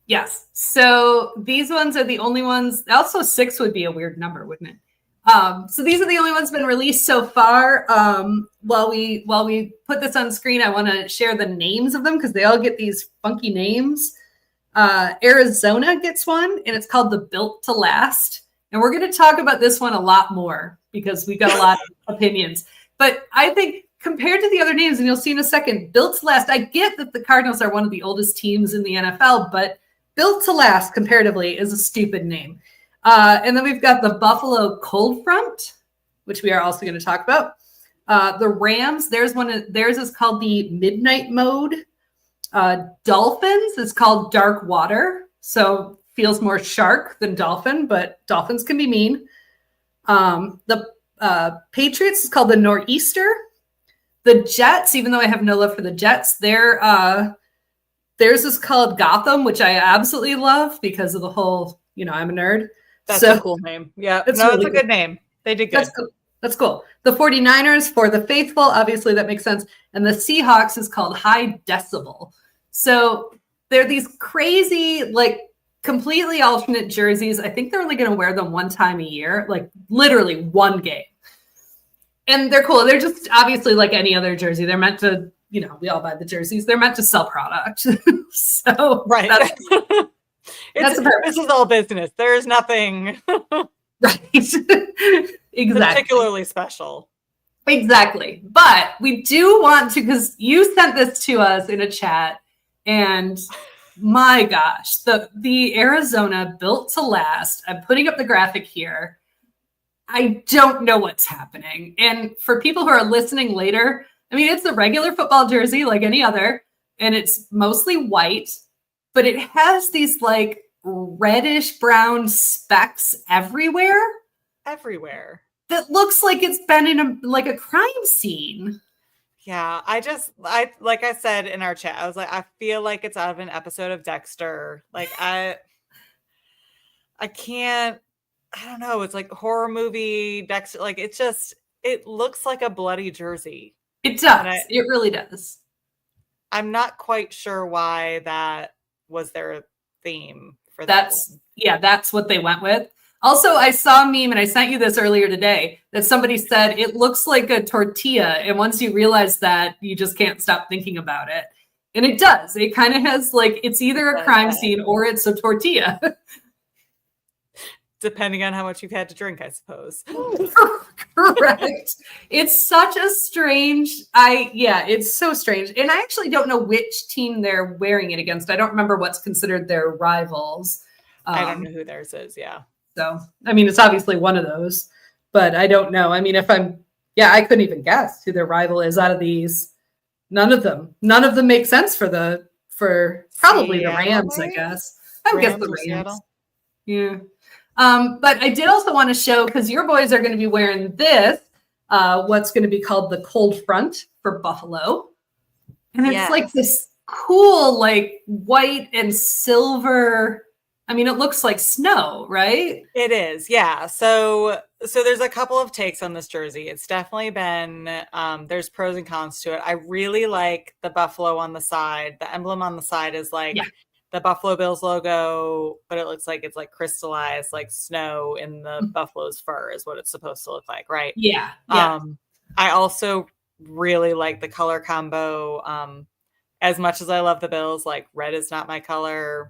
Yes. So these ones are the only ones. Also 6 would be a weird number, wouldn't it? So these are the only ones been released so far. While we put this on screen, I want to share the names of them because they all get these funky names. Arizona gets one, and it's called the Built to Last. And we're going to talk about this one a lot more because we got a lot of opinions. But I think compared to the other names, and you'll see in a second, Built to Last, I get that the Cardinals are one of the oldest teams in the NFL, but Built to Last comparatively is a stupid name. And then we've got the Buffalo Cold Front, which we are also going to talk about. The Rams, theirs is called the Midnight Mode. Dolphins is called Dark Water. So feels more shark than dolphin, but dolphins can be mean. The Patriots is called the Nor'easter. The Jets, even though I have no love for the Jets, theirs is called Gotham, which I absolutely love because of the whole, I'm a nerd. That's a cool name. Yeah, it's a good name. They did good. That's cool. The 49ers, For the Faithful, obviously that makes sense. And the Seahawks is called High Decibel. So they're these crazy, completely alternate jerseys. I think they're only going to wear them one time a year, literally one game. And they're cool. They're just obviously like any other jersey. They're meant to, we all buy the jerseys. They're meant to sell product. So right. This is all business. There is nothing right. Exactly. particularly special. Exactly. But we do want to, because you sent this to us in a chat, and my gosh, the Arizona Built to Last. I'm putting up the graphic here. I don't know what's happening. And for people who are listening later, it's a regular football jersey like any other, and it's mostly white, but it has these reddish brown specks everywhere. Everywhere. That looks like it's been in a crime scene. Yeah, I like I said in our chat, I was like, I feel like it's out of an episode of Dexter. I can't, I don't know. It's like a horror movie, Dexter. It looks like a bloody jersey. It does. It really does. I'm not quite sure why that was their theme for that. That's what they went with. Also, I saw a meme, and I sent you this earlier today, that somebody said it looks like a tortilla. And once you realize that, you just can't stop thinking about it. And it does. It kind of has it's either a crime scene or it's a tortilla. Depending on how much you've had to drink, I suppose. Correct. It's such a strange, it's so strange. And I actually don't know which team they're wearing it against. I don't remember what's considered their rivals. I don't know who theirs is. Yeah. So, it's obviously one of those, but I don't know. I couldn't even guess who their rival is out of these. None of them make sense for probably the Rams, I guess. I would guess the Rams. Seattle? Yeah. But I did also want to show, because your boys are going to be wearing this, what's going to be called the Cold Front for Buffalo. And it's this cool, white and silver. It looks like snow, right? It is. Yeah. So there's a couple of takes on this jersey. It's definitely been, there's pros and cons to it. I really like the buffalo on the side. The emblem on the side is the Buffalo Bills logo, but it looks like it's crystallized snow in the buffalo's fur is what it's supposed to look like, right? Yeah. I also really like the color combo. As much as I love the Bills, red is not my color.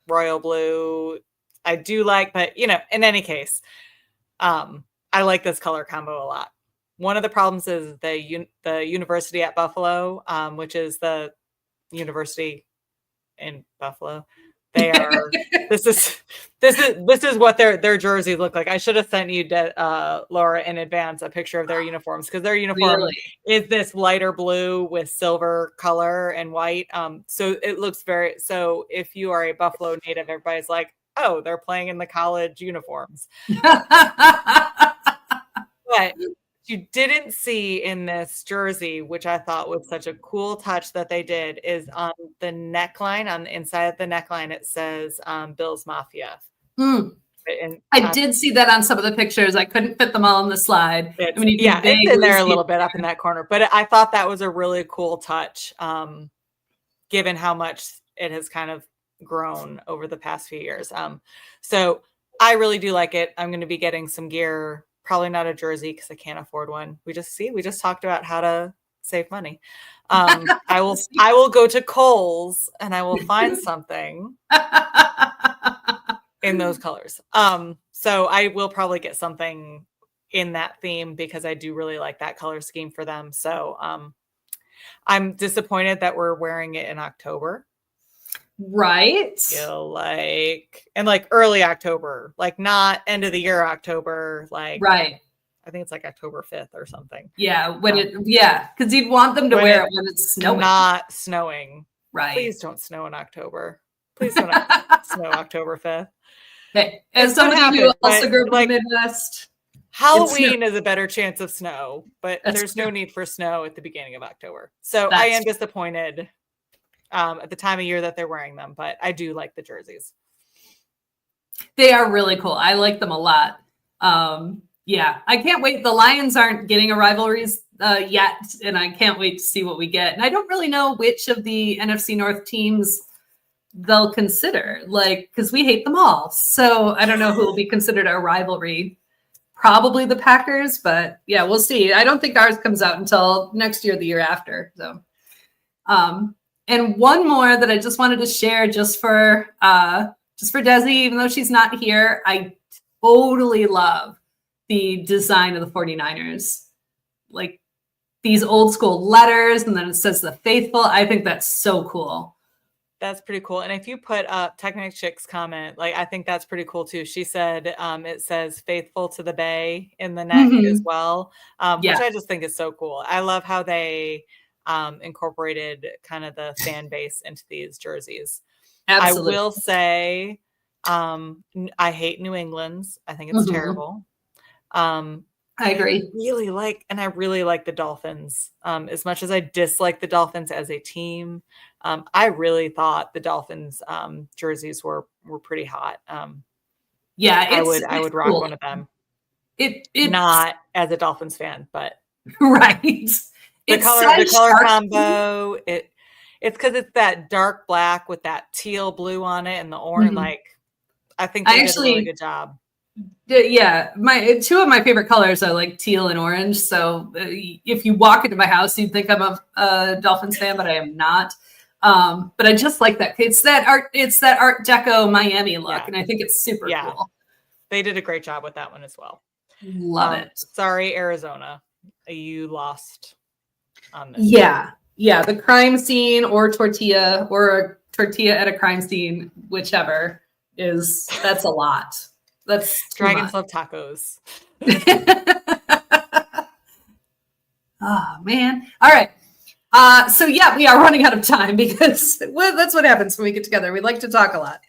Royal blue, I do like, but in any case, I like this color combo a lot. One of the problems is the university at Buffalo, which is the university in Buffalo. They are. this is what their jerseys look like. I should have sent you, Laura, in advance a picture of their uniforms, because their uniform is this lighter blue with silver color and white. So it looks very. So if you are a Buffalo native, everybody's like, oh, they're playing in the college uniforms. But you didn't see in this jersey, which I thought was such a cool touch that they did, is on the neckline, on the inside of the neckline, it says Bills Mafia. And I did see that on some of the pictures. I couldn't fit them all on the slide. It's in there a little bit up in that corner, but I thought that was a really cool touch, given how much it has kind of grown over the past few years. So I really do like it. I'm going to be getting some gear. Probably not a jersey because I can't afford one. We just talked about how to save money. I will go to Kohl's and I will find something in those colors. So I will probably get something in that theme because I do really like that color scheme for them. So I'm disappointed that we're wearing it in October. Right. Feel like, and like early October, like not end of the year October, like right. I think it's like October 5th or something. Yeah, because you'd want them to wear it when it's snowing. Not snowing. Right. Please don't snow in October. Please don't snow October 5th. Hey, as somebody who also grew up in the Midwest, Halloween is a better chance of snow, but there's no need for snow at the beginning of October. So I am disappointed at the time of year that they're wearing them, but I do like the jerseys. They are really cool. I like them a lot. Yeah, I can't wait. The Lions aren't getting a Rivalries yet, and I can't wait to see what we get. And I don't really know which of the NFC North teams they'll consider, like, because we hate them all. So I don't know who will be considered a rivalry. Probably the Packers, but yeah, we'll see. I don't think ours comes out until next year, the year after. So, and one more that I just wanted to share, just for Dezi, even though she's not here, I totally love the design of the 49ers, like these old school letters, and then it says the faithful. I think that's so cool. That's pretty cool. And if you put up Technic Chick's comment, like, I think that's pretty cool too. She said it says faithful to the Bay in the neck as well, which I just think is so cool. I love how they incorporated kind of the fan base into these jerseys. Absolutely. I will say I hate New England's. I think it's terrible. I agree. I really like the Dolphins. As much as I dislike the Dolphins as a team, I really thought the Dolphins jerseys were pretty hot. I would rock one of them. It's not as a Dolphins fan, but right. The color combo. It's because it's that dark black with that teal blue on it and the orange. Like, I think they did a really good job. Yeah, two of my favorite colors are like teal and orange. So if you walk into my house, you'd think I'm a Dolphins fan, but I am not. But I just like that. It's that Art Deco Miami look, and I think it's super cool. They did a great job with that one as well. Love it. Sorry, Arizona, you lost on this. Yeah, the crime scene or a tortilla at a crime scene, whichever that's a lot. That's Dragons love tacos. Oh man. All right. So yeah, we are running out of time because that's what happens when we get together. We like to talk a lot.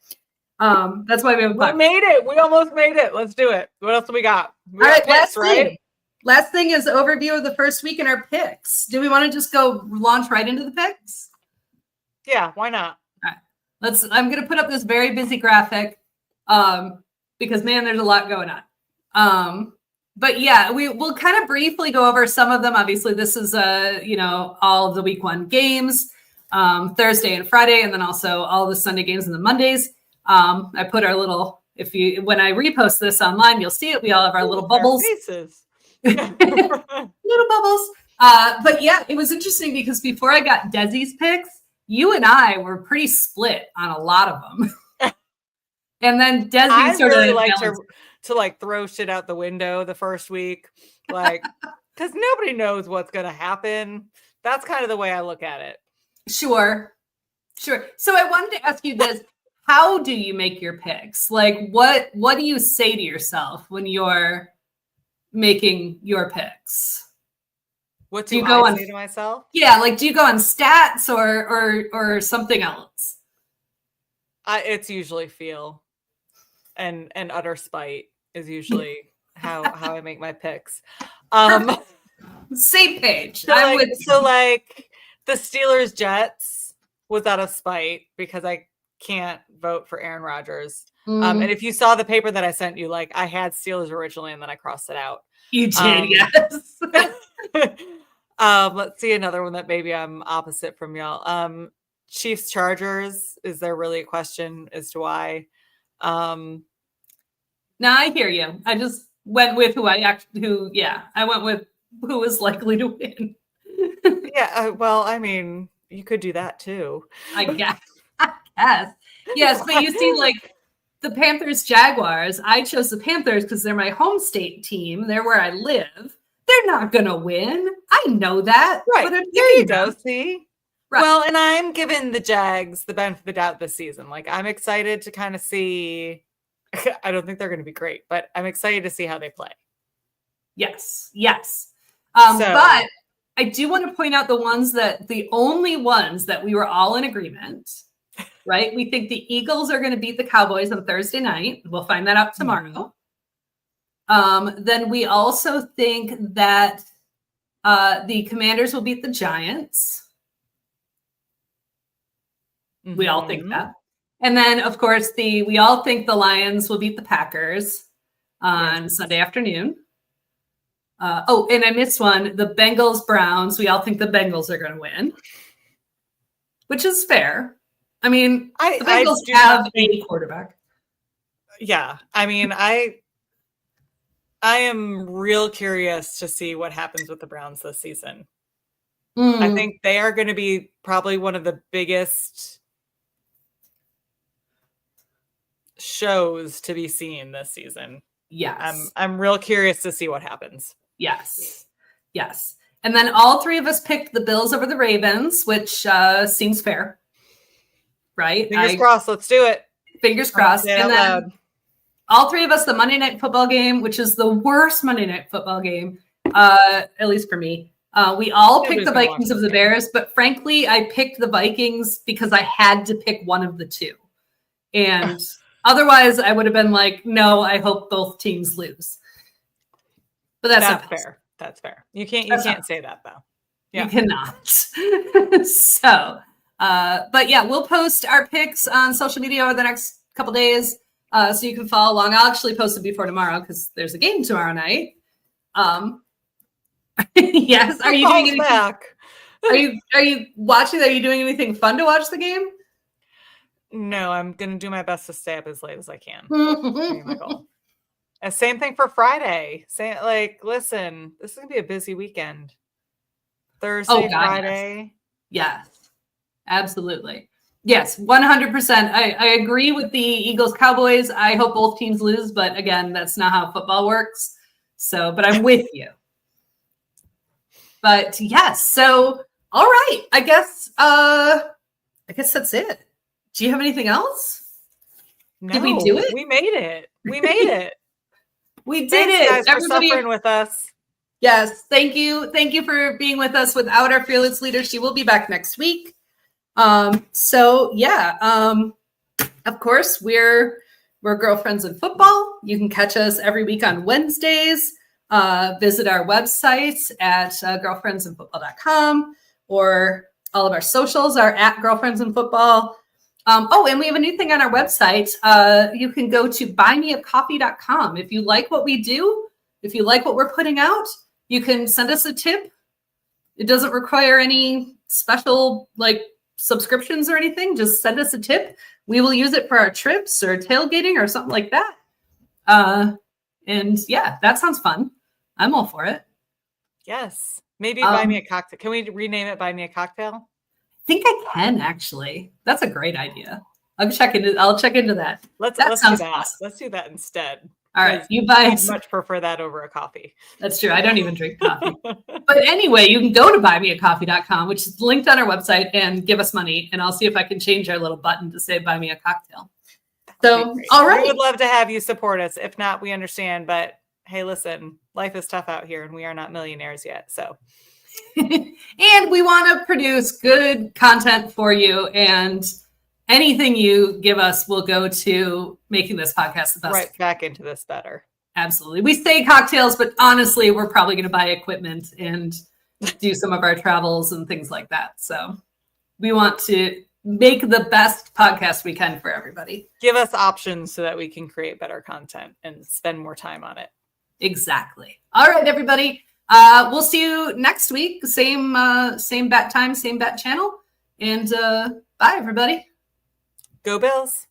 That's why we have a podcast. We made it. We almost made it. Let's do it. What else do we got? All right, last thing is overview of the first week in our picks. Do we want to just go launch right into the picks? Yeah, why not? All right. I'm going to put up this very busy graphic. Because man, there's a lot going on. But yeah, we'll kind of briefly go over some of them. Obviously, this is all of the week 1 games, Thursday and Friday, and then also all the Sunday games and the Mondays. I put our little, when I repost this online, you'll see it. We all have our little bubbles. Faces. Little bubbles. But yeah, it was interesting because before I got Dezi's picks, you and I were pretty split on a lot of them. And then Dezi sort of like to like throw shit out the window the first week, like, because nobody knows what's going to happen. That's kind of the way I look at it. Sure. So I wanted to ask you this: how do you make your picks? Like, what do you say to yourself when you're making your picks? What do you go say to myself? Yeah, like, do you go on stats or something else? It's usually feel. And utter spite is usually how I make my picks. Same page. So like the Steelers Jets was out of spite because I can't vote for Aaron Rodgers. And if you saw the paper that I sent you, like, I had Steelers originally and then I crossed it out. You did, yes. Let's see another one that maybe I'm opposite from y'all. Chiefs Chargers. Is there really a question as to why? No, I hear you. I just went with I went with who was likely to win. Yeah, well, I mean, you could do that too. I guess. Yes, but you see, like, the Panthers Jaguars. I chose the Panthers because they're my home state team. They're where I live. They're not going to win. I know that. Right. But There you go. See? Right. Well, and I'm giving the Jags the benefit of the doubt this season. Like, I'm excited to kind of see. I don't think they're going to be great, but I'm excited to see how they play. Yes. But I do want to point out the only ones that we were all in agreement, right? We think the Eagles are going to beat the Cowboys on Thursday night. We'll find that out tomorrow. Then we also think that the Commanders will beat the Giants. We all think that. And then, of course, we all think the Lions will beat the Packers on Sunday afternoon. And I missed one. The Bengals-Browns. We all think the Bengals are going to win, which is fair. I mean, the Bengals have a quarterback. Yeah. I mean, I am real curious to see what happens with the Browns this season. I think they are going to be probably one of the biggest shows to be seen this season. Yes. I'm real curious to see what happens. Yes. And then all three of us picked the Bills over the Ravens, which seems fair. Right? Fingers crossed. Let's do it. Fingers crossed. And then all three of us, the Monday Night Football game, which is the worst Monday Night Football game, at least for me. We all picked the Vikings of the Bears, but frankly, I picked the Vikings because I had to pick one of the two. And otherwise, I would have been like, no, I hope both teams lose. But that's fair. That's fair. You can't say that though. Yeah. You cannot. So, but yeah, we'll post our picks on social media over the next couple days, so you can follow along. I'll actually post it before tomorrow because there's a game tomorrow night. Yes. Are you doing anything? Are you watching? Are you doing anything fun to watch the game? No, I'm gonna do my best to stay up as late as I can. My goal. And same thing for Friday. Listen, this is gonna be a busy weekend. Thursday, Friday. Yes, absolutely. Yes, 100%. I agree with the Eagles Cowboys. I hope both teams lose, but again, that's not how football works. So, but I'm with you. But yes, so all right. I guess that's it. Do you have anything else? No, did we do it? We made it. We made it. We did it. Guys, everybody for suffering with us. Yes, thank you. Thank you for being with us. Without our fearless leader, she will be back next week. So yeah, of course we're Girlfriends in Football. You can catch us every week on Wednesdays. Visit our website at girlfriendsinfootball.com, or all of our socials are at Girlfriends in Football. And we have a new thing on our website. You can go to buymeacoffee.com. If you like what we do, if you like what we're putting out, you can send us a tip. It doesn't require any special subscriptions or anything. Just send us a tip. We will use it for our trips or tailgating or something like that. And yeah, that sounds fun. I'm all for it. Yes. Maybe buy me a cocktail. Can we rename it Buy Me a Cocktail? I think I can actually. That's a great idea. I'll check into that. Let's do that. Awesome. Let's do that instead. All right. You buy. I much prefer that over a coffee. That's true. I don't even drink coffee. But anyway, you can go to buymeacoffee.com, which is linked on our website, and give us money. And I'll see if I can change our little button to say buy me a cocktail. So, all right. We would love to have you support us. If not, we understand. But hey, listen, life is tough out here and we are not millionaires yet. So. And we want to produce good content for you, and anything you give us will go to making this podcast the best. Right back into this better. Absolutely. We say cocktails, but honestly, we're probably going to buy equipment and do some of our travels and things like that. So we want to make the best podcast we can for everybody. Give us options so that we can create better content and spend more time on it. Exactly. All right, everybody. We'll see you next week. Same bat time, same bat channel. And bye, everybody. Go Bills.